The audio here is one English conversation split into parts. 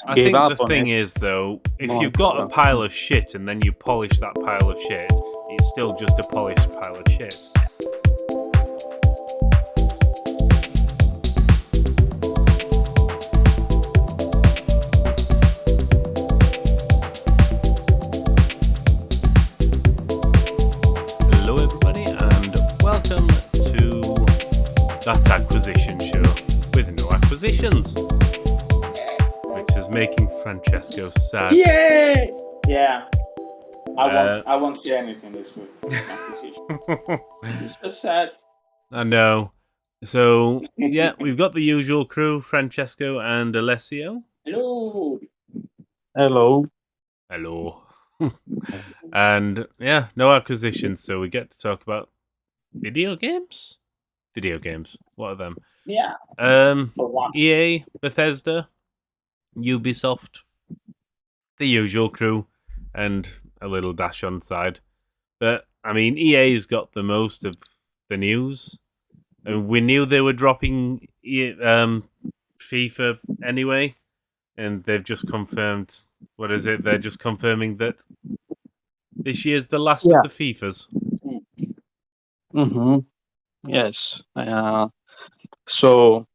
I gave think up the on thing it. is, though, if More you've got a important. pile of shit and then you polish that pile of shit, it's still just a polished pile of shit. Hello, everybody, and welcome to That Acquisition Show with no acquisitions, which is making Francesco sad. Yay! Yeah. I Uh, won't say anything this week. It's so sad. I know. So, yeah, we've got the usual crew, Francesco and Alessio. Hello. Hello. Hello. And, yeah, no acquisitions, so we get to talk about video games? Video games. What are them? Yeah. For once. EA, Bethesda, Ubisoft, the usual crew, and a little dash on the side. But, I mean, EA's got the most of the news. And we knew they were dropping FIFA anyway, and they've just confirmed. What is it? They're just confirming that this year's the last of the FIFAs. Mm-hmm. Yes. So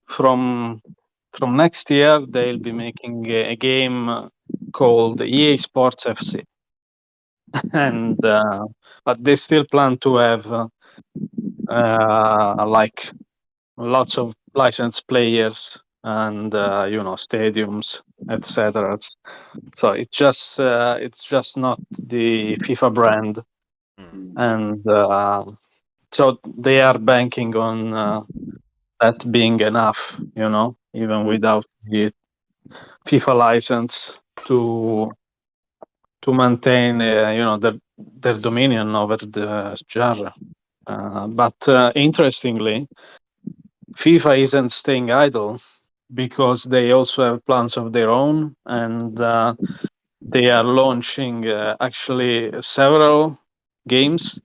from next year, they'll be making a game called EA Sports FC, and but they still plan to have like lots of licensed players and stadiums, etc. So it's just not the FIFA brand, and so they are banking on that being enough, even without the FIFA license to maintain, their dominion over the genre. But interestingly, FIFA isn't staying idle because they also have plans of their own, and they are launching actually several games.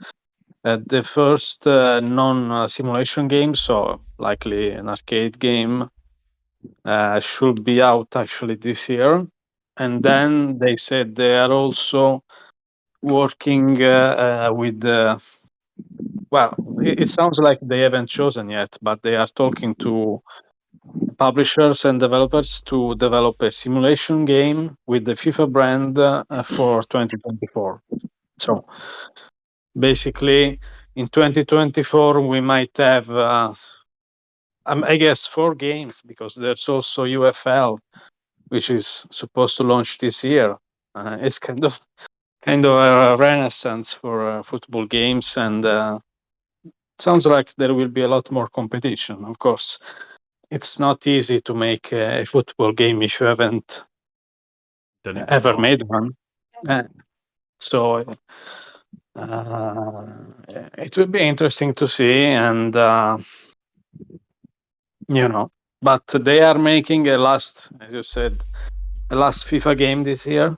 The first non-simulation game, so likely an arcade game, should be out actually this year. And then they said they are also working with well, it sounds like they haven't chosen yet, but they are talking to publishers and developers to develop a simulation game with the FIFA brand for 2024. So basically, in 2024, we might have, I guess, 4 games, because there's also UFL, which is supposed to launch this year. It's kind of a renaissance for football games, and sounds like there will be a lot more competition. Of course, it's not easy to make a football game if you haven't ever made one. So it will be interesting to see, and but they are making as you said, a last FIFA game this year,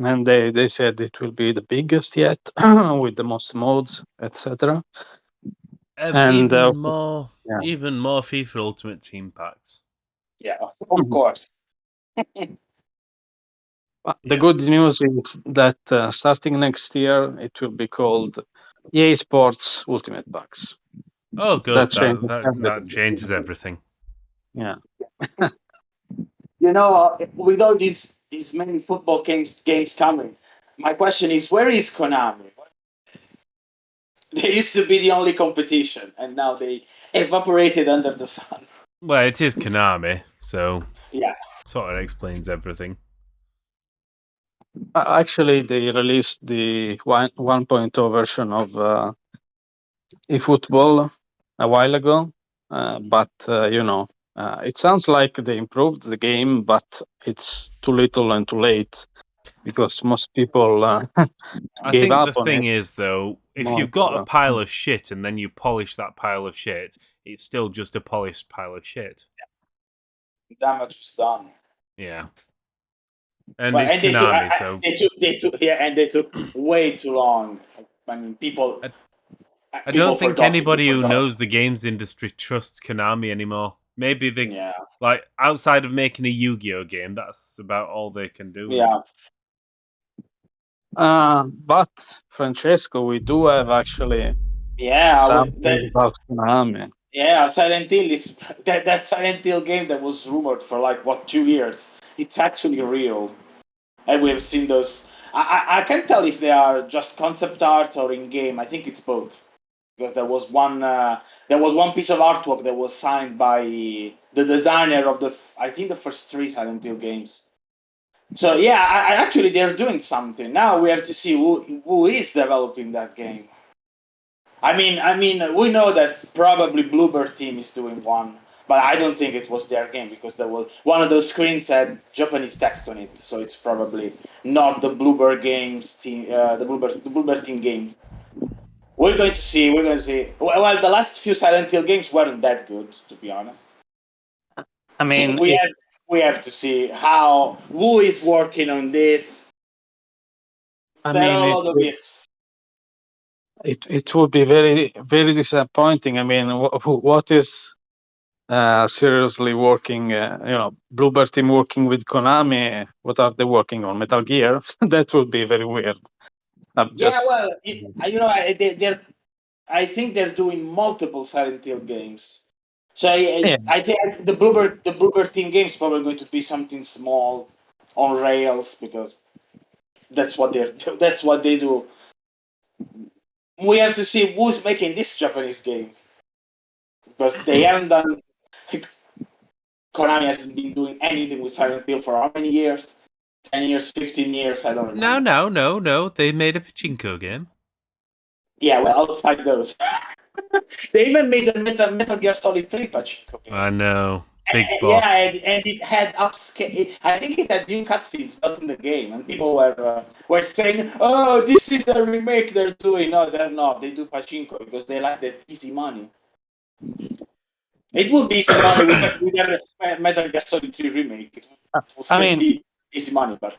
and they said it will be the biggest yet with the most modes, etc. And even more FIFA Ultimate Team packs. Yeah, of course. The good news is that starting next year, it will be called EA Sports Ultimate Packs. Oh, good. That changes everything. Yeah. With all these many football games coming, my question is, where is Konami? They used to be the only competition, and now they evaporated under the sun. Well, it is Konami, so yeah, sort of explains everything. Actually, they released the 1.0 version of eFootball a while ago, but it sounds like they improved the game, but it's too little and too late, because most people gave up on it. I think the thing is, though, if you've got a pile of shit and then you polish that pile of shit, it's still just a polished pile of shit. Yeah. Damage was done. Yeah. And it's Konami, so they took way too long. I mean, I don't think anybody who knows the games industry trusts Konami anymore. Maybe they like outside of making a Yu-Gi-Oh game, that's about all they can do. Yeah. But Francesco, we do have actually something about Konami. Yeah, Silent Hill is that Silent Hill game that was rumored for like 2 years. It's actually real, and we have seen those. I can't tell if they are just concept art or in game. I think it's both, because there was one piece of artwork that was signed by the designer of I think the first three Silent Hill games. So yeah, I actually they're doing something. Now we have to see who is developing that game. I mean, we know that probably Bluebird team is doing one, but I don't think it was their game, because there was one of those screens had Japanese text on it, so it's probably not the Bluebird games team, the Bluebird team game. We're going to see. We're going to see. Well, the last few Silent Hill games weren't that good, to be honest. I mean, we have to see who is working on this. There are a lot of ifs. It would be very, very disappointing. I mean, what is seriously working? Bluebird team working with Konami. What are they working on? Metal Gear? That would be very weird. I think they're doing multiple Silent Hill games. So I think the Bluebird team game is probably going to be something small on rails, because that's what they do. We have to see who's making this Japanese game, because they haven't done. Konami hasn't been doing anything with Silent Hill for how many years? 10 years, 15 years, I don't remember. No. They made a pachinko game. Yeah, well, outside those. They even made a Metal Gear Solid 3 pachinko game. I know. Big boss. Yeah, and it had upscale. I think it had new cutscenes, not in the game, and people were saying, "Oh, this is a remake they're doing." No, they're not. They do pachinko because they like that easy money. It would be easy money with a Metal Gear Solid 3 remake. Be easy money, but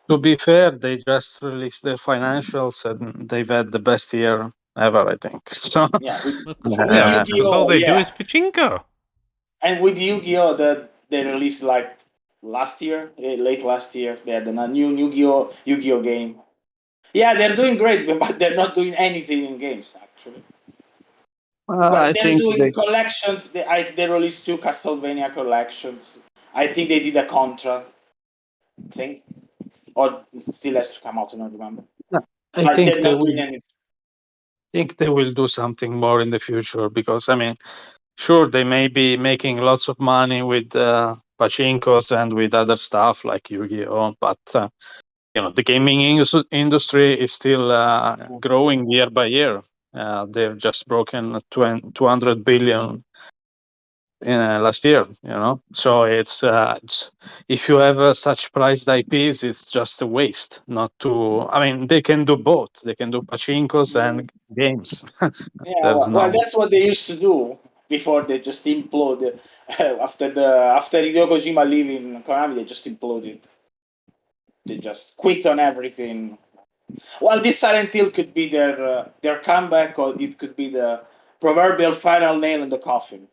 to be fair, they just released their financials and they've had the best year ever, I think. So yeah, because all they do is pachinko. And with Yu-Gi-Oh, that they released like late last year, they had a new Yu-Gi-Oh game. Yeah, they're doing great, but they're not doing anything in games actually. They're doing collections. They released 2 Castlevania collections. I think they did a Contra thing, or it still has to come out. I don't remember. I think they will do something more in the future, because I mean, sure, they may be making lots of money with pachinkos and with other stuff like Yu-Gi-Oh, but the gaming industry is still growing year by year. They've just broken 200 billion last year. So it's if you have such priced IPs, it's just a waste not to. I mean, they can do both. They can do pachinkos and games. Yeah, well, that's what they used to do before they just imploded. after Hideo Kojima leaving Konami, they just imploded. They just quit on everything. Well, this Silent Hill could be their comeback, or it could be the proverbial final nail in the coffin.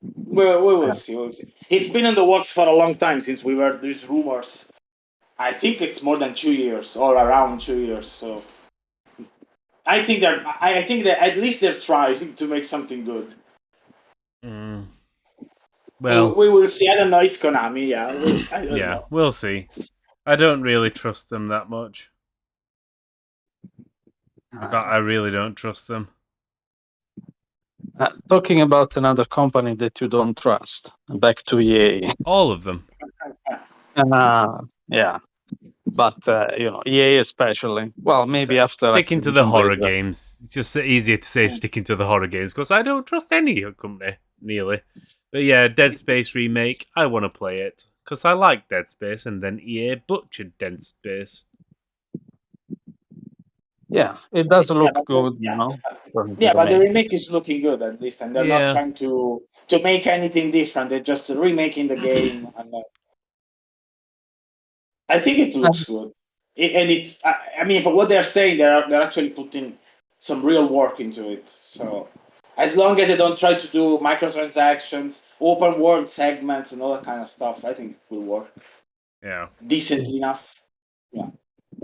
We will see. We'll see. It's been in the works for a long time, since we heard these rumors. I think it's more than 2 years, or around 2 years. So I think that at least they're trying to make something good. Well, we will see. I don't know. It's Konami. Yeah, I don't know. We'll see. I don't really trust them that much. But I really don't trust them. Talking about another company that you don't trust, back to EA. All of them. Yeah. But EA especially. Well, maybe after sticking to the horror games. It's just easier to say sticking to the horror games, because I don't trust any company nearly. But yeah, Dead Space remake. I want to play it because I like Dead Space, and then EA butchered Dead Space. Yeah, it does look good, Yeah, but the remake is looking good at least, and they're not trying to make anything different. They're just remaking the game, and I think it looks good. I mean, for what they're saying, they're actually putting some real work into it. So As long as they don't try to do microtransactions, open world segments, and all that kind of stuff, I think it will work Yeah. decent enough.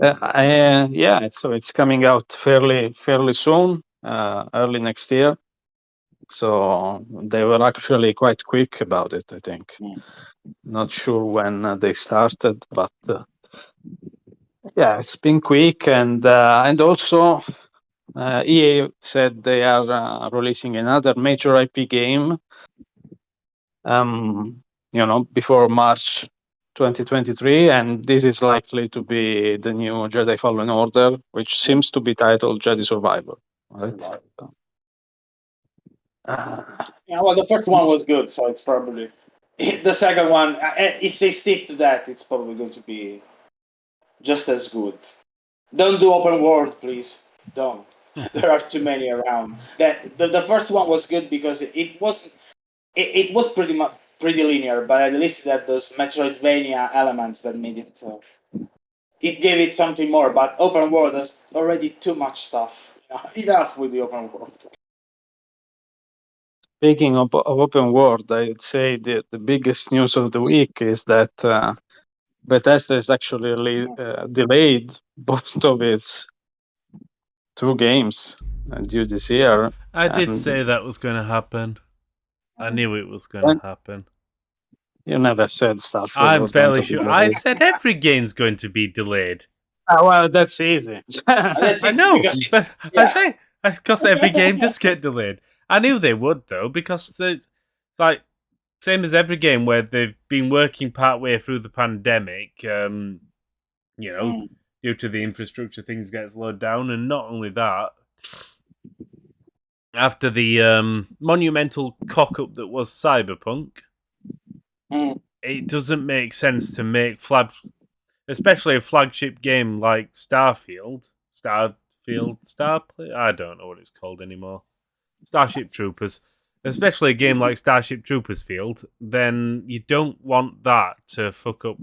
Yeah, so it's coming out fairly soon, early next year. So they were actually quite quick about it, I think. Mm. Not sure when they started, but yeah, it's been quick, and also EA said they are releasing another major IP game. Before March 2023, and this is likely to be the new Jedi Fallen Order, which seems to be titled Jedi Survivor. Right? Yeah, well, the first one was good, so it's probably the second one. If they stick to that, it's probably going to be just as good. Don't do open world, please. Don't. There are too many around. That the first one was good because it wasn't. It was pretty linear, but at least it had those Metroidvania elements that made it. It gave it something more. But open world has already too much stuff. Enough with the open world. Speaking of open world, I'd say the biggest news of the week is that Bethesda is actually delayed both of its 2 games due this year. I did And say that was going to happen. I knew it was going to happen. you never said Starfield I'm was going fairly to be sure. delayed. I've said every game's going to be delayed. Well, that's easy. I know, but I say because every game does get delayed. I knew they would though, because it's like same as every game where they've been working partway through the pandemic. Due to the infrastructure, things get slowed down, and not only that, after the monumental cock up that was Cyberpunk, it doesn't make sense to make especially a flagship game like Starfield. I don't know what it's called anymore. Starship Troopers. Especially a game like Starship Troopers Field, then you don't want that to fuck up,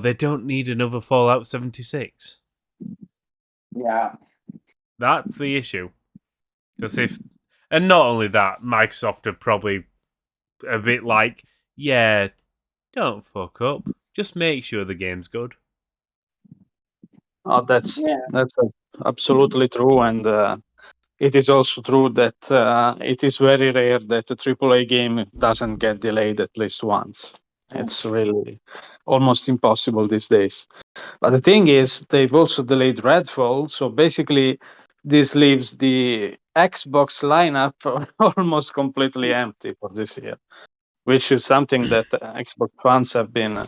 they don't need another Fallout 76. Yeah. That's the issue. And not only that, Microsoft are probably a bit like, yeah, don't fuck up. Just make sure the game's good. Oh, that's absolutely true, and it is also true that it is very rare that a AAA game doesn't get delayed at least once. It's really almost impossible these days. But the thing is, they've also delayed Redfall, so basically this leaves the Xbox lineup almost completely empty for this year, which is something that Xbox fans have been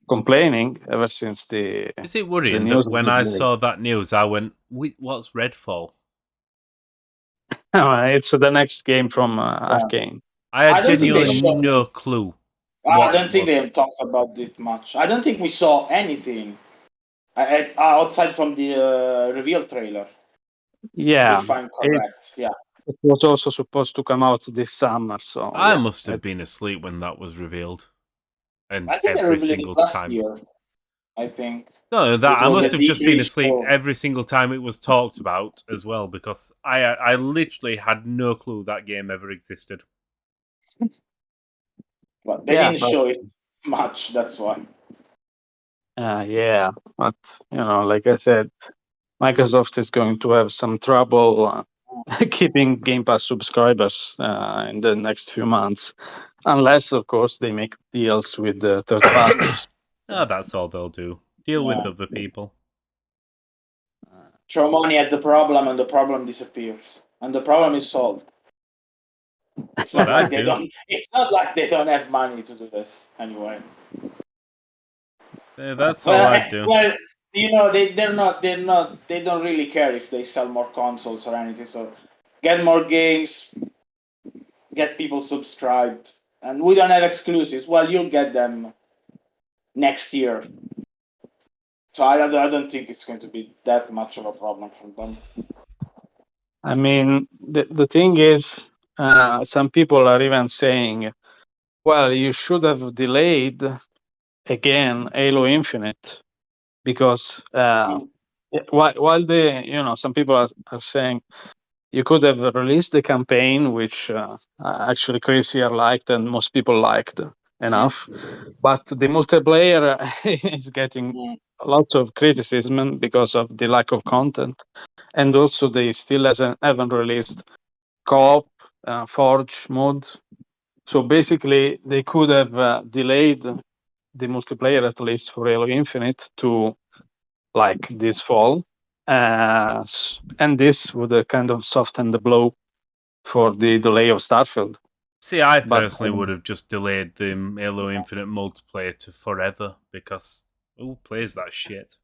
complaining ever since the Is it worrying news that when I saw that news, I went, what's Redfall? It's the next game from Arcane. I had genuinely showed- no clue. I don't think they talked about it much. I don't think we saw anything outside from the reveal trailer. Yeah, If I'm correct. it was also supposed to come out this summer, so I must have been asleep when that was revealed. And I think they every revealed single it last time. year. I think. No, that It I was must a have just been debrief asleep for- every single time it was talked about as well, because I literally had no clue that game ever existed. But they didn't show it much. That's why. Yeah, but like I said, Microsoft is going to have some trouble keeping Game Pass subscribers in the next few months, unless, of course, they make deals with the third parties. That's all they'll do. Deal with other people. Throw money at the problem, and the problem disappears, and the problem is solved. It's not like they don't. It's not like they don't have money to do this anyway. That's all I do. Well, they don't really care if they sell more consoles or anything. So, get more games, get people subscribed, and we don't have exclusives. Well, you'll get them next year. So I don't think it's going to be that much of a problem for them. I mean, the thing is, some people are even saying, well, you should have delayed again Halo Infinite, because while some people are saying, you could have released the campaign, which actually Chris here liked and most people liked enough, but the multiplayer is getting a lot of criticism because of the lack of content, and also they still haven't released co-op Forge mode. So basically, they could have delayed the multiplayer at least for Halo Infinite to like this fall, and this would kind of soften the blow for the delay of Starfield. See, I But personally would have just delayed the Halo Infinite multiplayer to forever because who plays that shit?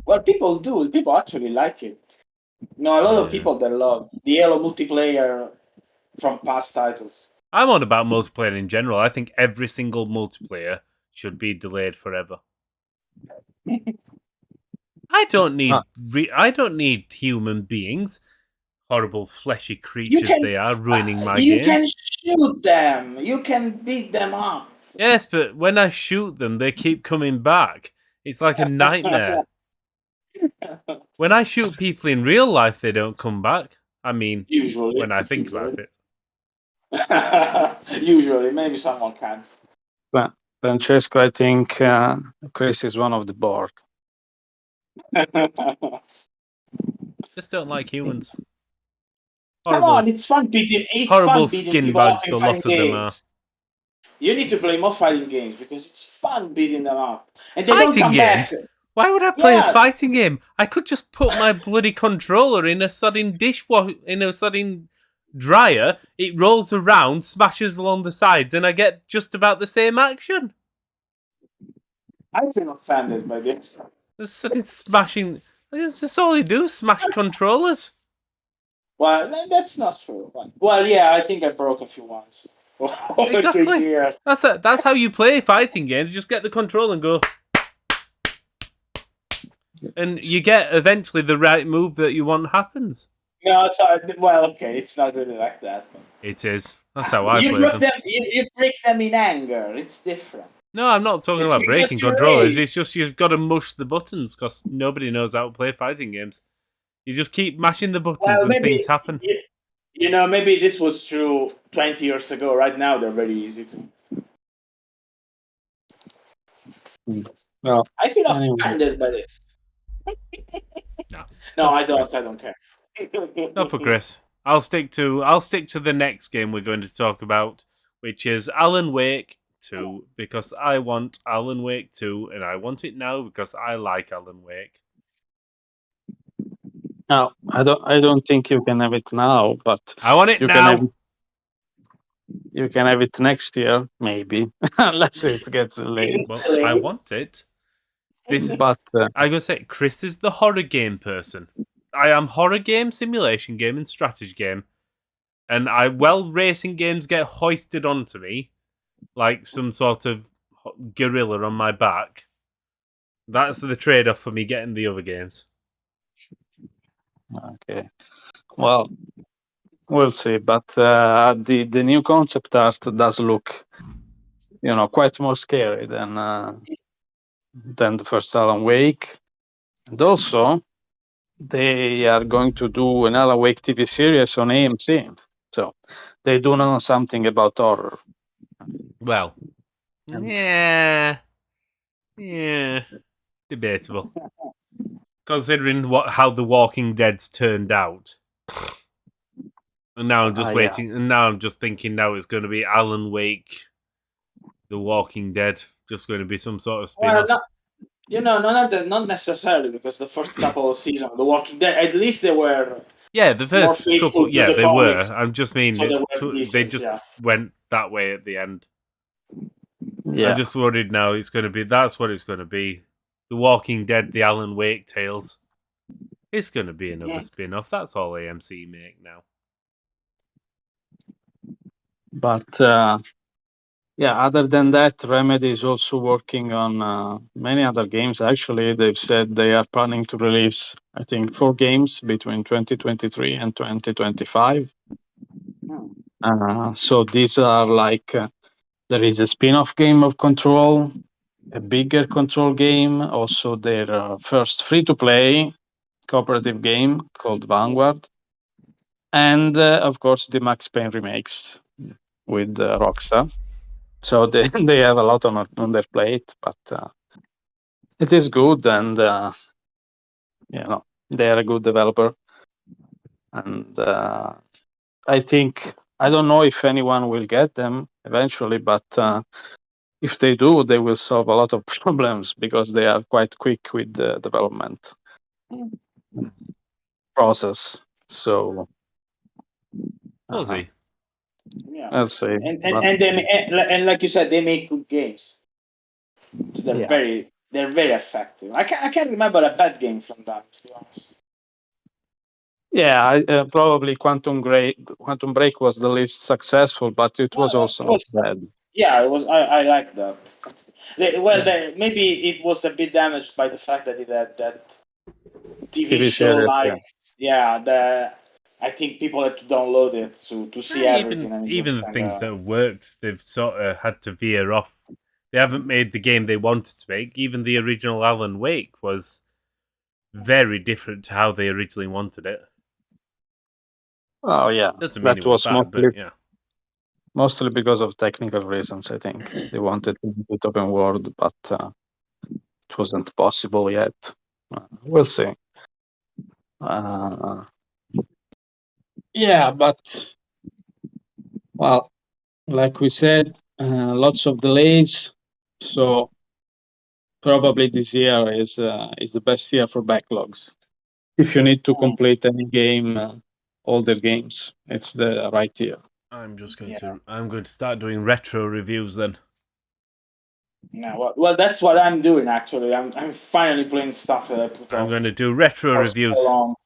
Well, people do. People actually like it. No, a lot of people that love the Halo multiplayer from past titles. I'm on about multiplayer in general. I think every single multiplayer should be delayed forever. I don't need I don't need human beings, horrible fleshy creatures they are, ruining my You games. can shoot them. You can beat them up. Yes, but when I shoot them, they keep coming back. It's like a nightmare. When I shoot people in real life, they don't come back. I mean, Usually. when I think about it. Usually, maybe someone can. But Francesco, I think Chris is one of the Borg. Just don't like humans. Come on, it's fun beating. It's horrible fun beating skin people up bags. in The fighting lot of them are. games. You need to play more fighting games because it's fun beating them up, and they Fighting don't come games? back. Why would I play Yeah. a fighting game? I could just put my bloody controller in a sudden dryer. It rolls around, smashes along the sides, and I get just about the same action. I've been offended by this. It's smashing. That's all you do: smash controllers. Well, that's not true. Well, yeah, I think I broke a few ones over 2 Exactly. years. That's how you play fighting games. Just get the controller and go. And you get eventually the right move that you want happens. No, well, okay, it's not really like that. But It is. That's how I you play break them. You break them in anger. It's different. No, I'm not talking It's about because breaking you're controllers. right. It's just you've got to mush the buttons because nobody knows how to play fighting games. You just keep mashing the buttons Well, and maybe things happen. you know, maybe this was true 20 years ago. Right now, they're very easy to. Well, I feel anyway. offended by this. No, No, not I for don't. Chris. I don't care. Not for Chris. I'll stick to the next game we're going to talk about, which is Alan Wake 2, because I want Alan Wake 2, and I want it now because I like Alan Wake. No, I don't think you can have it now, but I want it you now. you can have it next year, maybe, unless it gets late. Well, I want it. But I'm gonna say Chris is the horror game person. I am horror game, simulation game, and strategy game. And racing games get hoisted onto me like some sort of gorilla on my back. That's the trade-off for me getting the other games. okay, well, we'll see. But the new concept art does look, quite more scary than the first Alan Wake, and also they are going to do an Alan Wake TV series on AMC, so they do know something about horror. Well, yeah, debatable. Considering how The Walking Dead's turned out. And now I'm just waiting, and now I'm just thinking now it's going to be Alan Wake, The Walking Dead, just going to be some sort of spin-off. Well, not necessarily, because the first couple of seasons of The Walking Dead, at least they were. Yeah, the first couple, yeah, they were. I'm just mean so they just went that way at the end. Yeah. I'm just worried now it's going to be. That's what it's going to be. The Walking Dead, the Alan Wake tales. It's going to be another spin-off. That's all AMC make now. But other than that, Remedy is also working on many other games. Actually, they've said they are planning to release, I think, 4 games between 2023 and 2025. So these are like, there is a spin-off game of Control, a bigger Control game, also their first free-to-play, cooperative game called Vanguard, and of course the Max Payne remakes with Rockstar. So they they have a lot on their plate, but it is good, and they are a good developer, and I think I don't know if anyone will get them eventually, but if they do, they will solve a lot of problems because they are quite quick with the development process. So We'll see. Yeah. let's see. And like you said, they make good games. So they're Yeah. very effective. I can't remember a bad game from them, to be honest. Yeah, probably Quantum Break was the least successful, but it was also not bad. Yeah, it was. I like that. Maybe it was a bit damaged by the fact that it had that TV show. series, Like, I think people had to download it to see everything, and it was Even the kind things of. that have worked, they've sort of had to veer off. They haven't made the game they wanted to make. Even the original Alan Wake was very different to how they originally wanted it. Oh yeah, Doesn't mean that it was was bad, but yeah. mostly because of technical reasons. I think they wanted to make it open world, but it wasn't possible yet. We'll see. Yeah, but well, like we said, lots of delays. So probably this year is the best year for backlogs. If you need to complete any game, older games, it's the right year. I'm going to start doing retro reviews then. Yeah, well, that's what I'm doing actually. I'm finally playing stuff that I put off. I'm going to do retro for reviews. so long.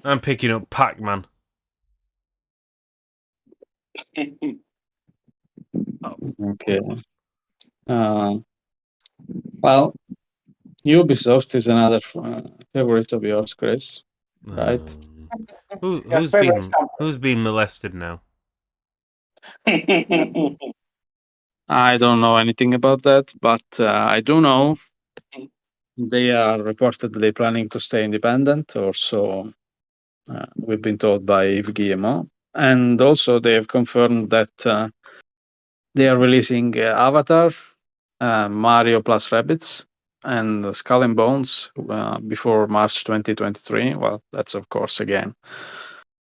I'm picking up Pac-Man. Okay. Well, Ubisoft is another favorite of yours, Chris, right? Who's been molested now? I don't know anything about that, but I do know they are reportedly planning to stay independent, or so we've been told by Yves Guillemot. And also, they have confirmed that they are releasing Avatar, Mario plus Rabbids, and Skull and Bones before March 2023. Well, that's of course again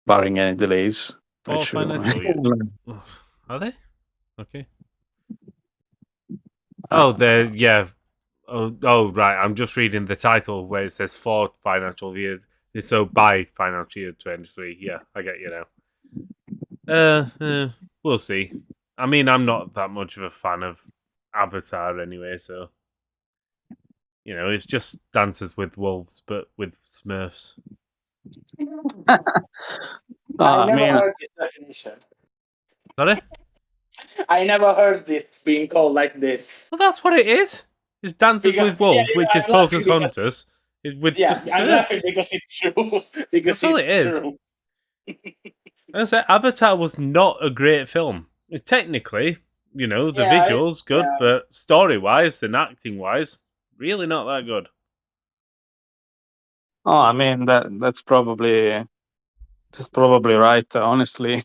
barring any delays. For financial year. Are they? Okay. Yeah. Oh, right. I'm just reading the title where it says for financial year. So by financial year 23. Yeah, I get you now. We'll see. I mean, I'm not that much of a fan of Avatar anyway, so it's just Dances with Wolves, but with Smurfs. I never heard this definition. Sorry? I never heard it being called like this. Well, that's what it is. It's Dances with Wolves, which is Pocahontas with just Smurfs. I'm laughing because it's true. Because that's all it is. True. I say Avatar was not a great film. Technically, the visuals good, but story-wise and acting-wise, really not that good. Oh, I mean that's probably right. Honestly,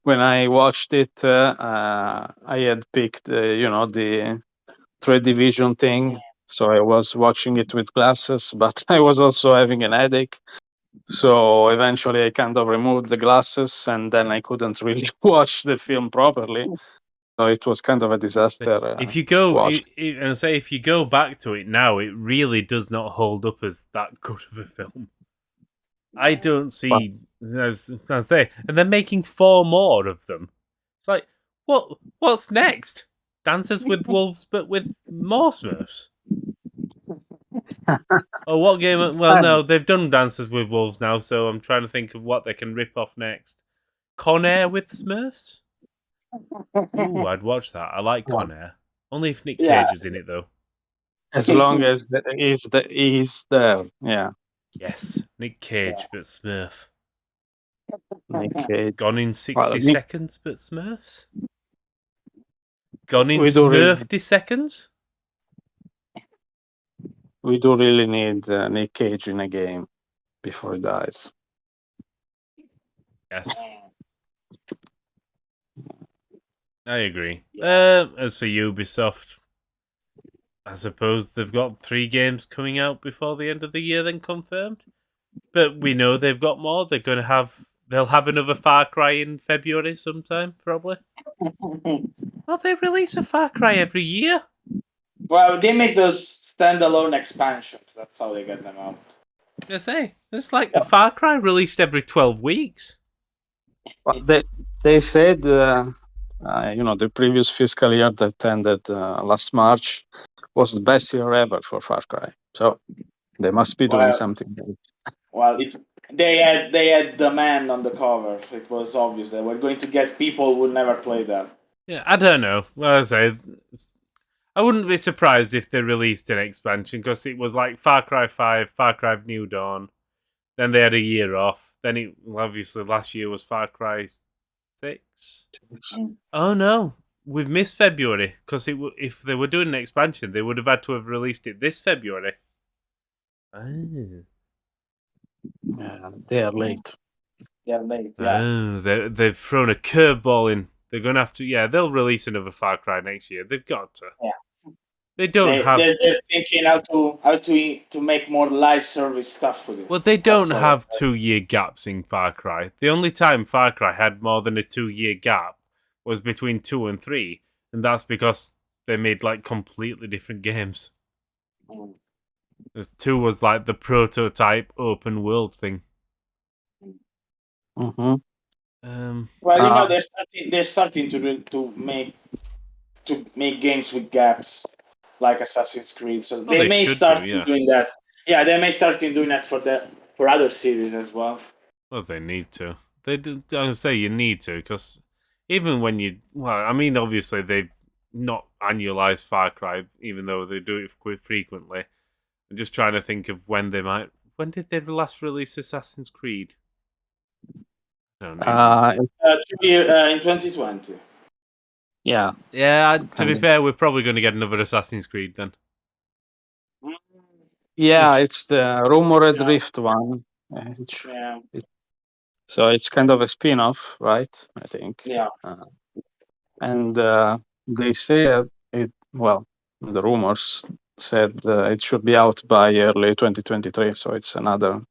when I watched it, I had picked the 3D vision thing, so I was watching it with glasses, but I was also having an headache. So eventually, I kind of removed the glasses, and then I couldn't really watch the film properly. So it was kind of a disaster. If you go back to it now, it really does not hold up as that good of a film. I don't see, as I say, and they're making 4 more of them. It's like, what's next? Dances with Wolves, but with more Smurfs. Oh, what game? Well, no, they've done Dances with Wolves now, so I'm trying to think of what they can rip off next. Con Air with Smurfs? Ooh, I'd watch that. I like Con Air. Only if Nick Cage is in it, though. As long as he's there, yeah. Yes, Nick Cage, but Smurf. Nick Cage. Gone in 60 seconds, but Smurfs? Gone in Smurfy seconds? we do really need Nick Cage in a game before he dies. Yes, I agree. Yeah. As for Ubisoft, I suppose they've got 3 games coming out before the end of the year, then confirmed. But we know they've got more. They'll have another Far Cry in February sometime, probably. Well, they release a Far Cry every year. Well, they make those standalone expansions. That's how they get them out. I say it's like a Far Cry released every 12 weeks. Well, they said, the previous fiscal year that ended last March was the best year ever for Far Cry. So they must be doing Well, something great. well, they had the man on the cover. It was obvious they were going to get people who never played that. Yeah, I don't know. Well, I say I wouldn't be surprised if they released an expansion because it was like Far Cry 5, Far Cry New Dawn. Then they had a year off. Then obviously last year was Far Cry 6. Oh no, we've missed February because if they were doing an expansion, they would have had to have released it this February. Oh. Yeah, they are late. They're late. Yeah. Oh, they've thrown a curveball in. They're going to have to. Yeah, they'll release another Far Cry next year. They've got to. Yeah. They don't have. They're thinking how to make more live service stuff with it. Well, they don't have 2-year gaps in Far Cry. The only time Far Cry had more than a 2-year gap was between 2 and 3, and that's because they made like completely different games. 2 was like the prototype open world thing. Mm-hmm. Well, they're starting to make games with gaps, like Assassin's Creed. So they may start doing that. Yeah, they may start doing that for other series as well. Well, they need to. I would say you need to because even when obviously they've not annualized Far Cry, even though they do it quite frequently. I'm just trying to think of when they might. When did they last release Assassin's Creed? In 2020. Yeah. Yeah, to be fair, we're probably going to get another Assassin's Creed then. Yeah, it's the rumored Rift one. So it's kind of a spin-off, right? I think. Yeah. And they say the rumors said it should be out by early 2023. So it's another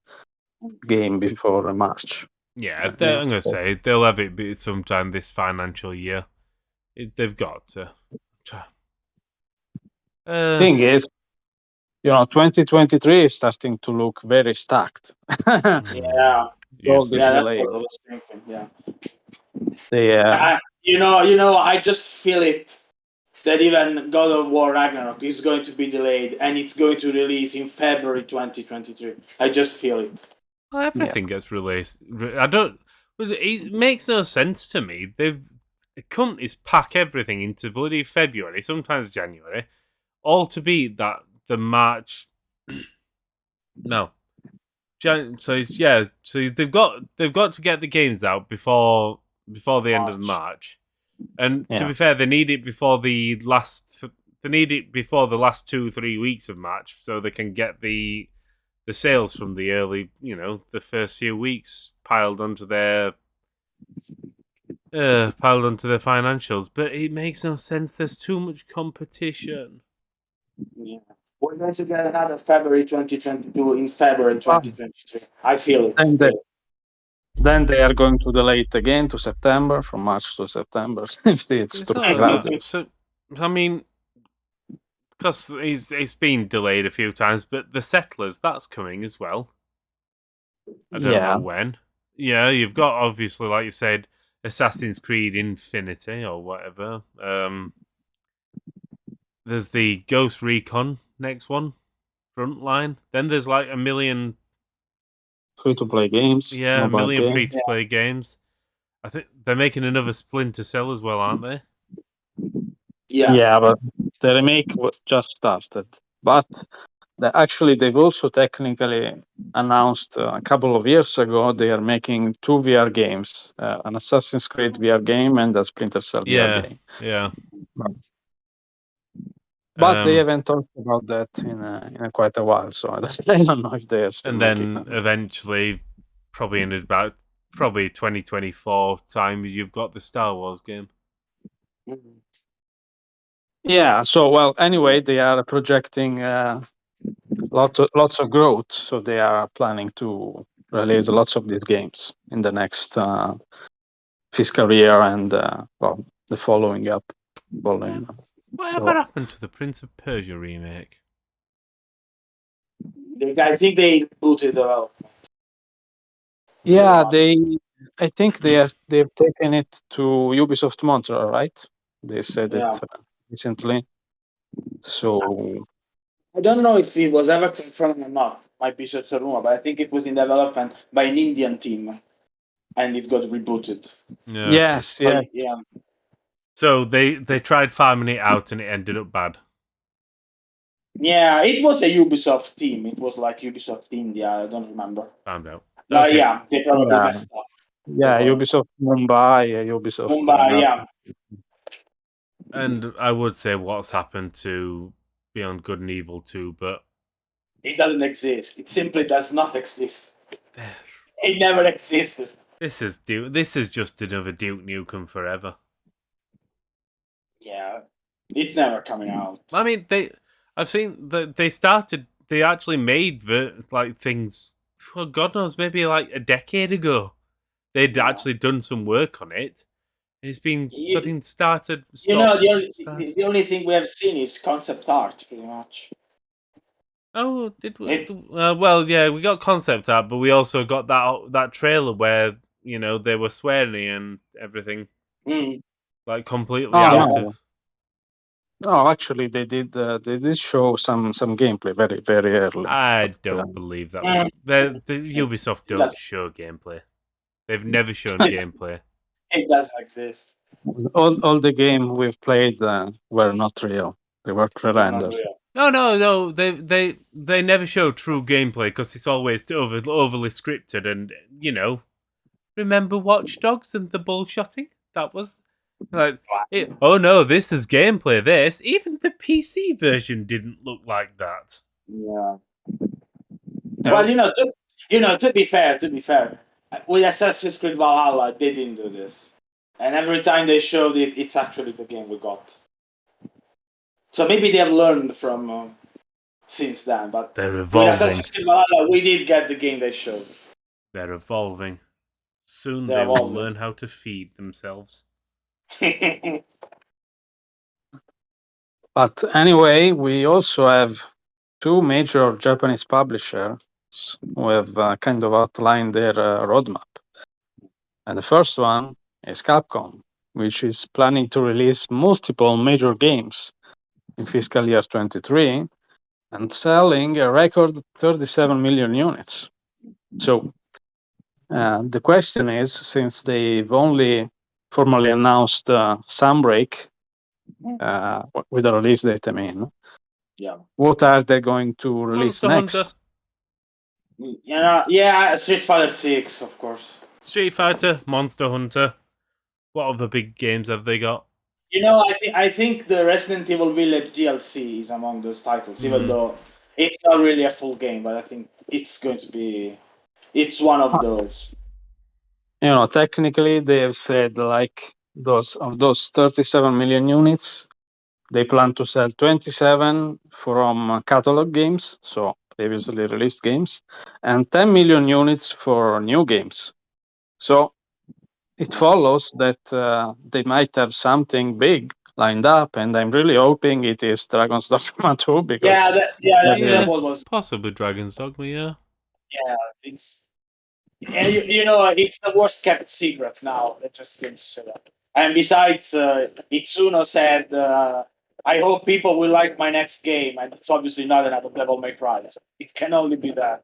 game before March. Yeah, I'm going to say they'll have it be sometime this financial year. They've got to. Thing is, 2023 is starting to look very stacked. Yeah. All this that's delay. what I was thinking. Yeah. I I just feel it that even God of War Ragnarok is going to be delayed and it's going to release in February 2023. I just feel it. Well, everything gets released. It makes no sense to me. Companies pack everything into bloody February, sometimes January, all to be that the March. No. So they've got to get the games out before the end of March, and to be fair, they need it before the last. They need it before the last 2-3 weeks of March, so they can get the sales from the early, the first few weeks piled onto their financials. But it makes no sense. There's too much competition. Yeah. We're going to get another February 2022 in February 2023. I feel it. And then they are going to delay it again to September, from March to September. If it's too crowded. So, I mean, because it's been delayed a few times, but the Settlers, that's coming as well. I don't know when. Yeah, you've got, obviously, like you said, Assassin's Creed Infinity or whatever. There's the Ghost Recon next one, Frontline. Then there's like a million free-to-play games. Yeah, a million free-to-play games. I think they're making another Splinter Cell as well, aren't they? Yeah, but the remake just started. But they've also technically announced a couple of years ago they are making 2 VR games, an Assassin's Creed VR game and a Splinter Cell VR game. Yeah. But they haven't talked about that in quite a while, so I don't know if they are still and looking. then eventually, probably in about 2024 time, you've got the Star Wars game. Yeah. So well, anyway, they are projecting lots of growth, so they are planning to release lots of these games in the next fiscal year and well, the following up. Whatever happened to the Prince of Persia remake? I think they booted out. Yeah, I think they've taken it to Ubisoft Montreal, right? They said Yeah. it recently. So I don't know if it was ever confirmed or not. Might be just a rumor, but I think it was in development by an Indian team, and it got rebooted. Yeah. yes, But, yeah. So they tried farming it out and it ended up bad. Yeah, it was a Ubisoft team. It was like Ubisoft India. I don't remember. Found out. But Okay. yeah, they probably Yeah. messed up. Yeah, Ubisoft Mumbai, Ubisoft. Mumbai, yeah. And I would say what's happened to Beyond Good and Evil 2, but It doesn't exist. It simply does not exist. It never existed. this is just another Duke Nukem Forever. Yeah, it's never coming out. I mean, I've seen that they actually made things. Oh, God knows, maybe like a decade ago. They'd actually done some work on it. It's been started. The only thing we have seen is concept art, pretty much. Oh, did we? Well, yeah, we got concept art, but we also got that trailer where they were swearing and everything, like completely out of. No, actually, they did show some gameplay very very early. I don't believe that was the Ubisoft don't show gameplay. They've never shown gameplay. It doesn't exist. All the game we've played were not real. They were pre-rendered. No. They never show true gameplay because it's always overly scripted. And remember Watch Dogs and the bullshotting? That was like, oh no, this is gameplay. This even the PC version didn't look like that. Yeah. Well, to be fair, with Assassin's Creed Valhalla, they didn't do this, and every time they showed it, it's actually the game we got. So maybe they have learned from since then. But they're evolving. With Assassin's Creed Valhalla, we did get the game they showed. They're evolving. Soon they will learn how to feed themselves. But anyway, we also have two major Japanese publishers who have kind of outlined their roadmap. And the first one is Capcom, which is planning to release multiple major games in fiscal year 23 and selling a record 37 million units. So the question is, since they've only formally announced Sunbreak with a release date, what are they going to release next? Yeah, Street Fighter 6, of course. Street Fighter, Monster Hunter. What other big games have they got? I think the Resident Evil Village DLC is among those titles, even though it's not really a full game, but I think it's going to be. It's one of those. Technically, they have said like those 37 million units, they plan to sell 27 from catalog games, so previously released games, and 10 million units for new games. So it follows that they might have something big lined up, and I'm really hoping it is Dragon's Dogma 2 because that was possibly Dragon's Dogma, yeah. Yeah, it's it's the worst kept secret now. I'm just going to say that. And besides, Itsuno said, "I hope people will like my next game," and it's obviously not another Devil May Cry. So it can only be that.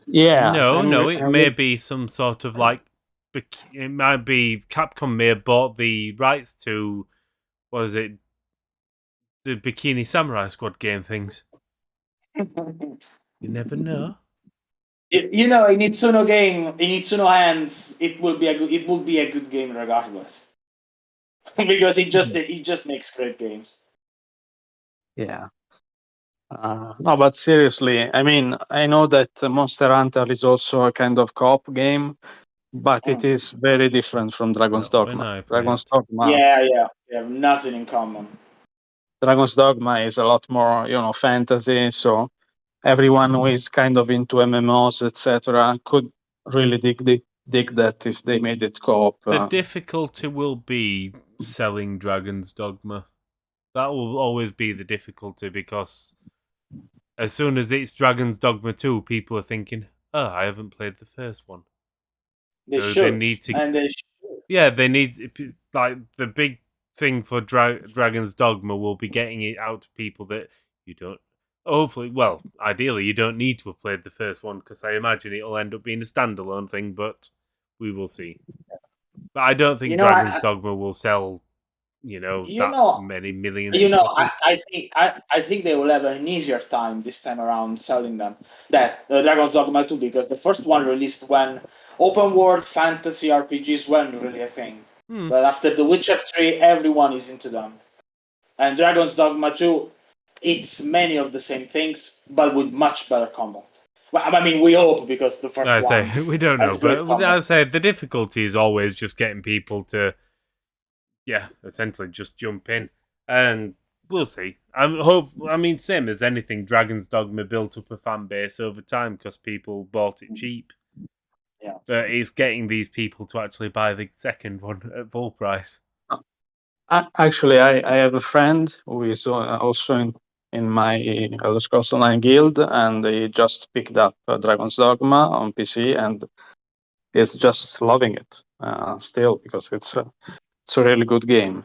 Yeah. No, it may be some sort of like. It might be Capcom may have bought the rights to, what is it, the Bikini Samurai Squad game things. You never know. In Itsuno hands, it will be a good game regardless, because he just makes great games. Yeah. No, but seriously, I mean, I know that Monster Hunter is also a kind of co-op game, but it is very different from Dragon's Not when Dogma. I play Dragon's it. Dogma, Yeah, they have nothing in common. Dragon's Dogma is a lot more, fantasy. So everyone who is kind of into MMOs, etc., could really dig that if they made it co-op. The difficulty will be selling Dragon's Dogma. That will always be the difficulty because as soon as it's Dragon's Dogma 2, people are thinking, oh, I haven't played the first one. They So should. they need to. And they should. Yeah, they need. Like, the big thing for Dragon's Dogma will be getting it out to people that you don't. Hopefully, well, ideally, you don't need to have played the first one because I imagine it'll end up being a standalone thing, but we will see. But I don't think Dragon's Dogma will sell, many millions of copies. I think they will have an easier time this time around selling them that Dragon's Dogma 2 because the first one released when open world fantasy RPGs weren't really a thing. But after The Witcher 3, everyone is into them. And Dragon's Dogma 2, it's many of the same things, but with much better combat. Well, I mean, we hope because the first one. We don't know, has great but combat. I say the difficulty is always just getting people to, essentially just jump in, and we'll see. Same as anything, Dragon's Dogma built up a fan base over time because people bought it cheap. Yeah, but it's getting these people to actually buy the second one at full price. Actually, I have a friend who is also in my Elder Scrolls Online guild, and he just picked up Dragon's Dogma on PC, and is just loving it still because it's a really good game.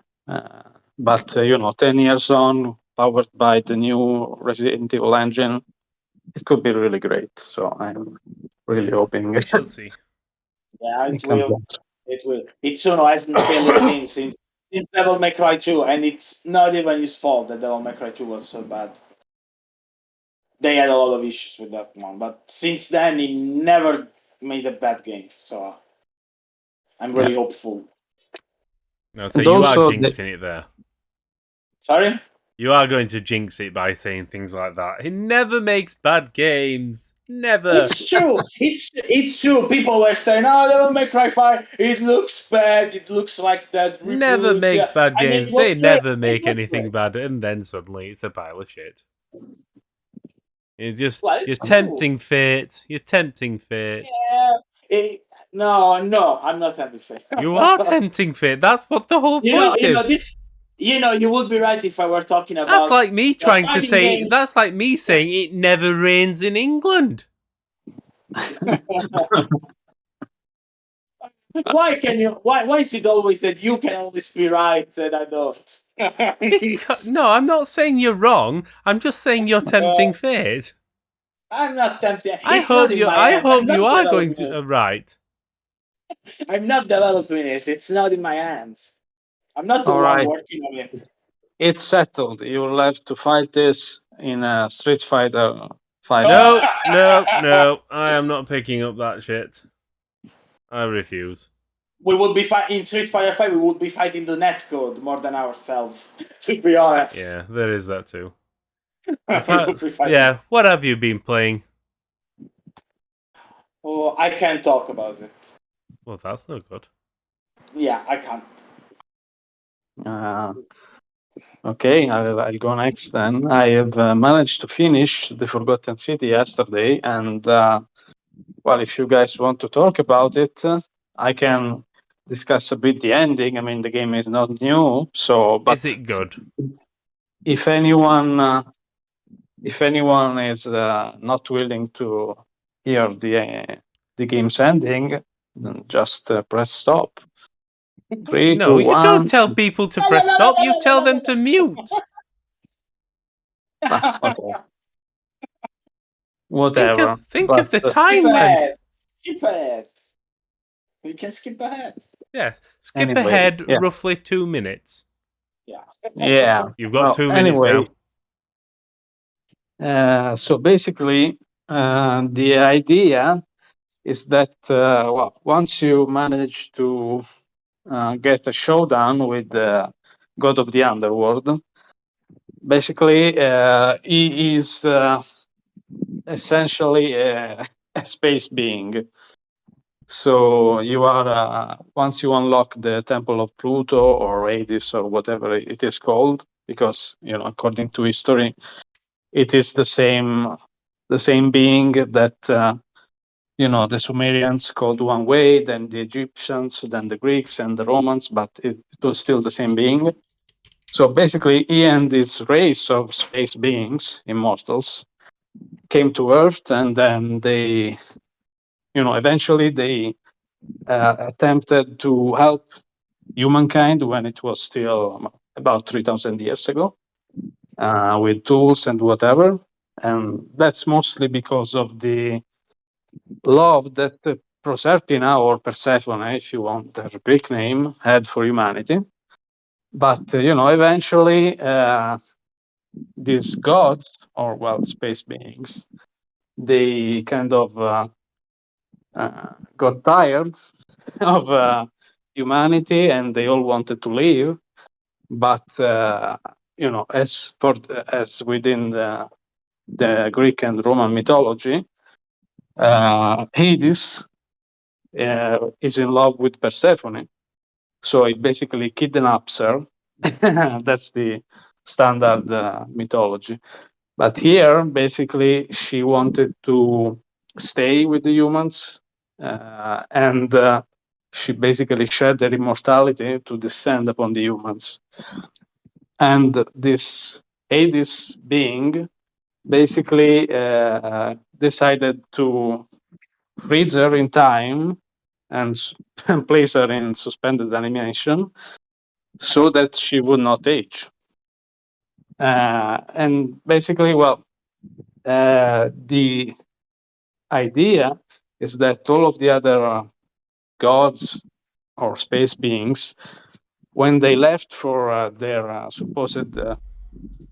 But 10 years on, powered by the new Resident Evil engine, it could be really great. So I'm really hoping we shall see. Yeah, it will. It will. Itsuno hasn't failed a thing since Devil May Cry 2, and it's not even his fault that Devil May Cry 2 was so bad. They had a lot of issues with that one, but since then he never made a bad game. So I'm really hopeful. No, so you are jinxing it there. Sorry? You are going to jinx it by saying things like that. He never makes bad games. Never. It's true. It's true. People were saying, "Oh, Devil May Cry 5, it looks bad. It looks like that." Reboot. Never makes bad games. They never make anything bad. bad, and then suddenly it's a pile of shit. You're You're tempting fate. You're tempting fate. Yeah. No, I'm not tempting fate. You are tempting fate. That's what the whole point is. You would be right if I were talking about. That's like me trying to say. Games. That's like me saying it never rains in England. Why can you? Why is it always that you can always be right and I don't? No, I'm not saying you're wrong. I'm just saying you're tempting fate. I'm not tempting. I hope you are going to right. I'm not developing it. It's not in my hands. I'm not the one working on it. It's settled. You'll have to fight this in a Street Fighter 5. No. I am not picking up that shit. I refuse. We would be fighting in Street Fighter 5. We would be fighting the netcode more than ourselves. To be honest. Yeah, there is that too. What have you been playing? Oh, I can't talk about it. Well, that's no good. Yeah, I can't. Okay, I'll go next then. I have managed to finish The Forgotten City yesterday, and if you guys want to talk about it, I can discuss a bit the ending. I mean, the game is not new, but is it good? If anyone is not willing to hear the game's ending, then just press stop. 3, 2, 1. You don't tell people to press stop. You tell them to mute. Okay. Whatever. Think of the time. Skip ahead. You can skip ahead. Yes, skip ahead roughly 2 minutes. Yeah. You've got 2 minutes now. So basically, the idea is that once you manage to get a showdown with the god of the underworld, basically, he is essentially a space being. So you are once you unlock the Temple of Pluto or Hades or whatever it is called, because according to history, it is the same being that the Sumerians called one way, then the Egyptians, then the Greeks and the Romans, but it was still the same being. So basically, he and this race of space beings, immortals, came to Earth, and then they, eventually they attempted to help humankind when it was still about 3,000 years ago, with tools and whatever. And that's mostly because of the love that Proserpina, or Persephone, if you want her Greek name, had for humanity. But, eventually these gods, or space beings, they kind of got tired of humanity, and they all wanted to leave. But as within the Greek and Roman mythology, Hades is in love with Persephone, so he basically kidnaps her. That's the standard mythology. But here, basically, she wanted to stay with the humans, and she basically shared their immortality to descend upon the humans. And this Hades being basically decided to freeze her in time and place her in suspended animation so that she would not age. And basically, the idea is that all of the other gods or space beings, when they left for their supposed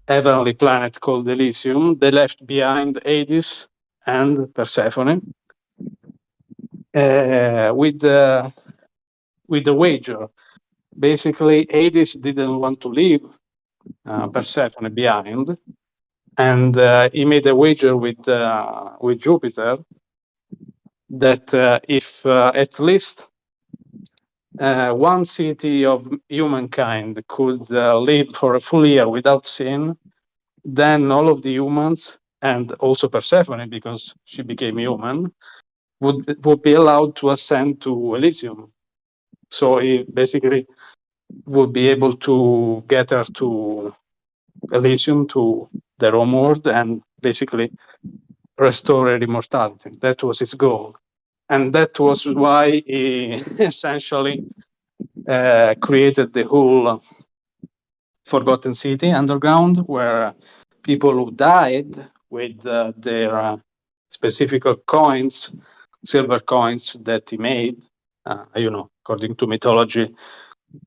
heavenly planet called Elysium, they left behind Hades and Persephone with the wager. Basically, Hades didn't want to leave Persephone behind, and he made a wager with Jupiter that if at least one city of humankind could live for a full year without sin, then all of the humans, and also Persephone, because she became human, would be allowed to ascend to Elysium. So he basically would be able to get her to Elysium, to their home world, and basically restore her immortality. That was his goal. And that was why he essentially created the whole Forgotten City underground, where people who died with their specific coins, silver coins that he made, according to mythology,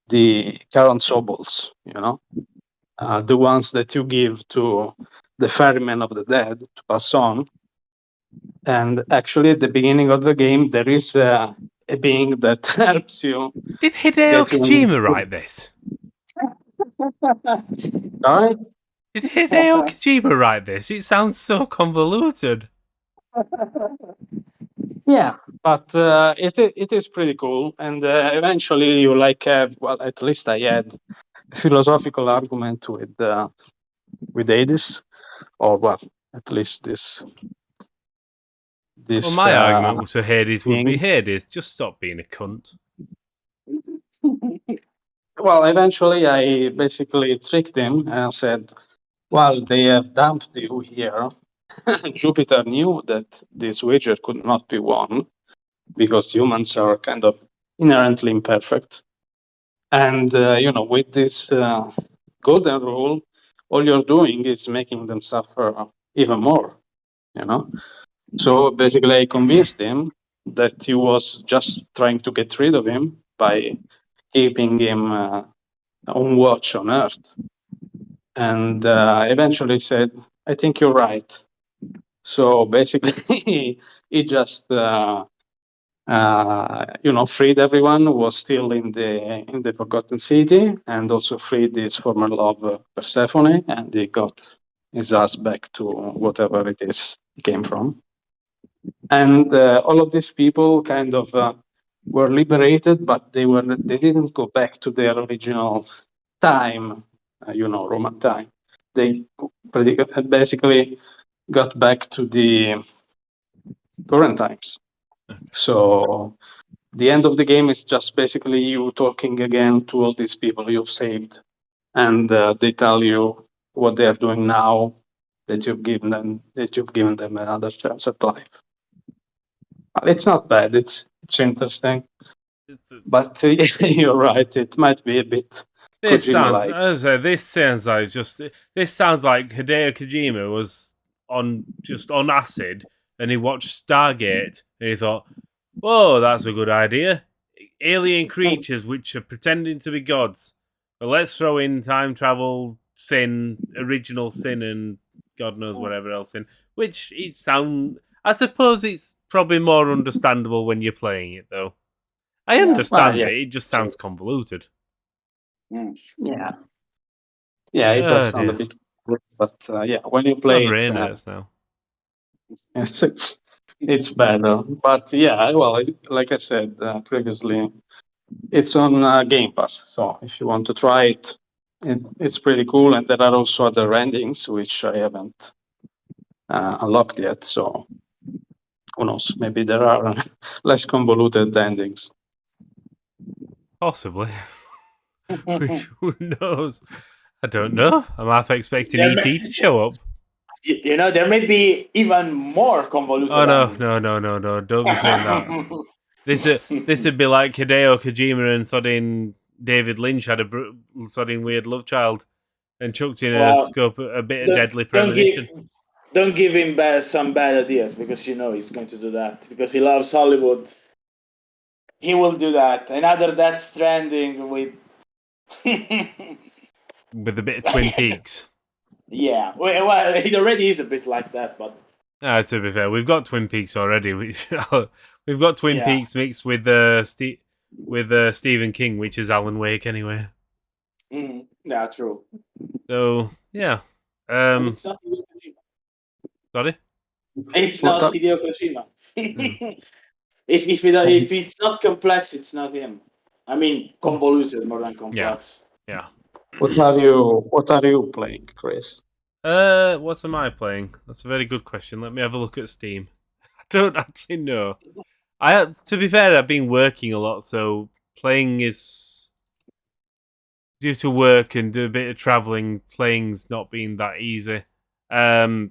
the Charon Sobols, the ones that you give to the ferryman of the dead to pass on. And actually, at the beginning of the game, there is a being that helps you. Did Hideo Kojima write this? Sorry? Did Hideo Kojima write this? It sounds so convoluted. Yeah, but it is pretty cool, and eventually you have, at least I had a philosophical argument with Hades, or at least this Well, my argument uh, to Hades would be thing. Hades, just stop being a cunt. Well, eventually I basically tricked him and said, "Well, they have dumped you here." Jupiter knew that this wager could not be won because humans are kind of inherently imperfect. And, with this golden rule, all you're doing is making them suffer even more, So basically, I convinced him that he was just trying to get rid of him by keeping him on watch on Earth. And eventually said, I think you're right. So basically, he just freed everyone who was still in the Forgotten City, and also freed his former love Persephone, and he got his ass back to whatever it is he came from. And all of these people kind of were liberated, but they didn't go back to their original time, Roman time. They basically got back to the current times. So the end of the game is just basically you talking again to all these people you've saved, and they tell you what they are doing now that you've given them another chance at life. It's not bad. It's interesting, but you're right. It might be a bit This sounds, Kojima-like. as I say, this sounds like Hideo Kojima was on acid, and he watched Stargate, and he thought, "Whoa, that's a good idea. Alien creatures which are pretending to be gods. But let's throw in time travel, original sin, and God knows whatever else in." Which I suppose it's probably more understandable when you're playing it, though. I understand yeah. it. It just sounds convoluted. Yeah, it does sound a Dear. bit weird, but when you My play brain it, hurts now. it's better. But like I said previously, it's on Game Pass. So if you want to try it, it's pretty cool. And there are also other endings which I haven't unlocked yet. So who knows? Maybe there are less convoluted endings. Possibly. Who knows? I don't know. I'm half expecting E.T. to show up. There may be even more convoluted. Oh no, endings. no! Don't be saying that. This would be like Hideo Kojima and sodding David Lynch had a sodding weird love child and chucked in a bit of Deadly Premonition. Don't give him some bad ideas, because he's going to do that because he loves Hollywood. He will do that. Another Death Stranding with with a bit of Twin Peaks. Yeah, well, it already is a bit like that, but to be fair, we've got Twin Peaks already. We've got Twin Peaks mixed with Stephen King, which is Alan Wake anyway. Yeah, true. So yeah, it's not Hideo Kojima. Sorry, it's not Hideo Kojima. If it's not complex, it's not him. I mean, convoluted more than complex. Yeah. What are you playing, Chris? What am I playing? That's a very good question. Let me have a look at Steam. I don't actually know. To be fair, I've been working a lot, so playing is due to work and do a bit of traveling. Playing's not been that easy. The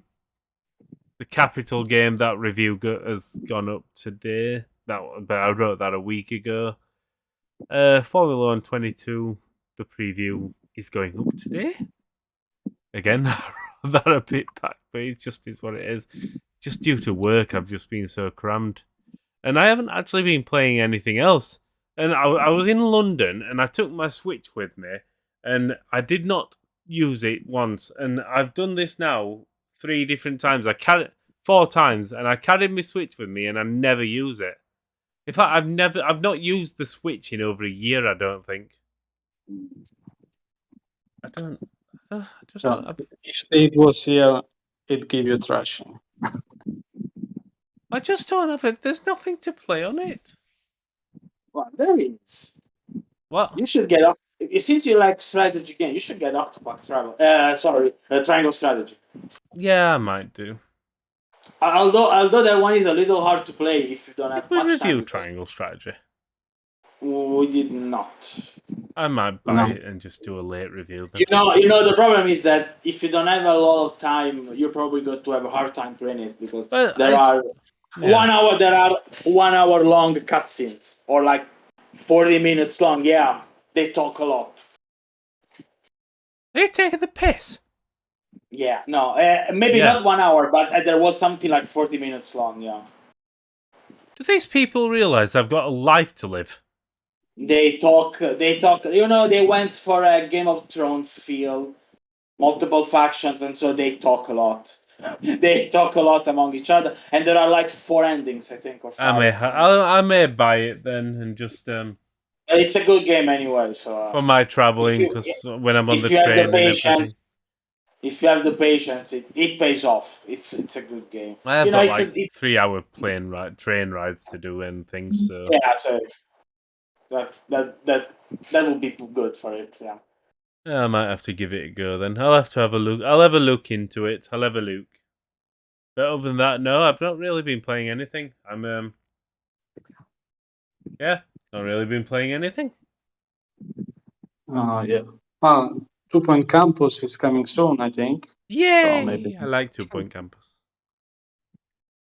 Capital game, that review has gone up today. But I wrote that a week ago. Formula 1 22, the preview is going up today. Again, that a bit back, but it just is what it is. Just due to work, I've just been so crammed. And I haven't actually been playing anything else. And I was in London, and I took my Switch with me, and I did not use it once. And I've done this now 3 different times. 4 times, and I carried my Switch with me, and I never use it. In fact, I've not used the Switch in over a year. I don't think. If it was here, it'd give you thrashing. I just don't have it. There's nothing to play on it. Well, there is. What? You should get up. Since you like strategy game, you should get Octopath Triangle Strategy. Yeah, I might do. Although that one is a little hard to play if you don't have much time. Did we review Triangle Strategy? We did not. I might buy it and just do a late review. Then. The problem is that if you don't have a lot of time, you're probably going to have a hard time playing it because there are 1 hour. There are 1 hour long cutscenes or like 40 minutes long. Yeah, they talk a lot. Are you taking the piss? Yeah, no, maybe not 1 hour, but there was something like 40 minutes long. Yeah. Do these people realize I've got a life to live? They talk. They went for a Game of Thrones feel, multiple factions, and so they talk a lot. They talk a lot among each other, and there are like 4 endings, I think, or 5. I may buy it then and just It's a good game anyway. So for my if traveling you because when I'm on the if you have the train and everything. patience, if you have the patience, it pays off. It's a good game. I have You know, got it's like a, it, 3 hour train rides to do and things. So yeah. So that would be good for it. Yeah. yeah, I might have to give it a go then. I'll have to have a look. I'll have a look into it. I'll have a look. But other than that, no, I've not really been playing anything. I'm yeah, not really been playing anything. Yeah. Well, 2 Point Campus is coming soon, I think. Yay! So maybe. I like 2 Point Campus.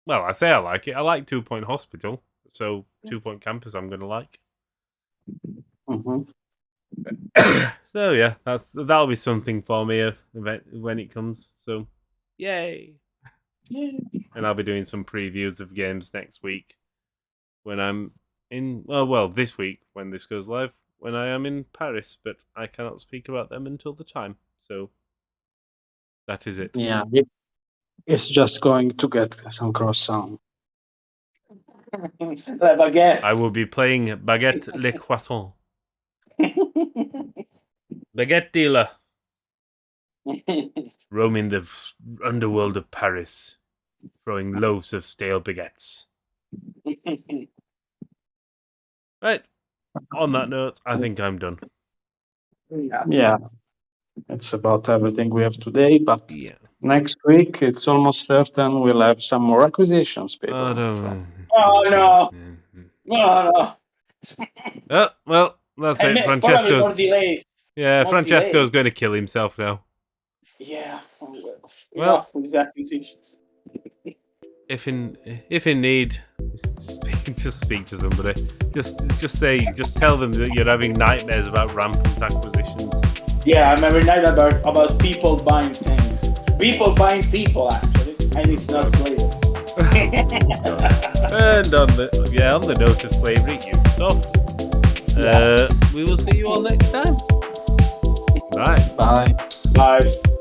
Well, I say I like it. I like 2 Point Hospital. So 2 Point Campus, I'm gonna like. Hmm. So yeah, that'll be something for me when it comes. So, yay! And I'll be doing some previews of games next week when I'm in. Well, this week when this goes live, when I am in Paris, but I cannot speak about them until the time. So that is it. Yeah, it's just going to get some croissant. La baguette. I will be playing Baguette Le Croissant. Baguette dealer. Roaming the underworld of Paris, throwing loaves of stale baguettes. Right. On that note, I think I'm done. Yeah, it's about everything we have today. But Yeah. next week, it's almost certain we'll have some more acquisitions, people. Oh, no. So, Oh no! Oh no! Oh, well, that's And it. probably more Francesco's. delays. Yeah, More Francesco's delays. going to kill himself now. Yeah. Well- Enough with the acquisitions. If in need, just speak to somebody. Just tell them that you're having nightmares about rampant acquisitions. Yeah, I'm every night about people buying things. People buying people, actually, and it's not slavery. And on the note of slavery, Ubisoft. We will see you all next time. Bye. bye. Bye.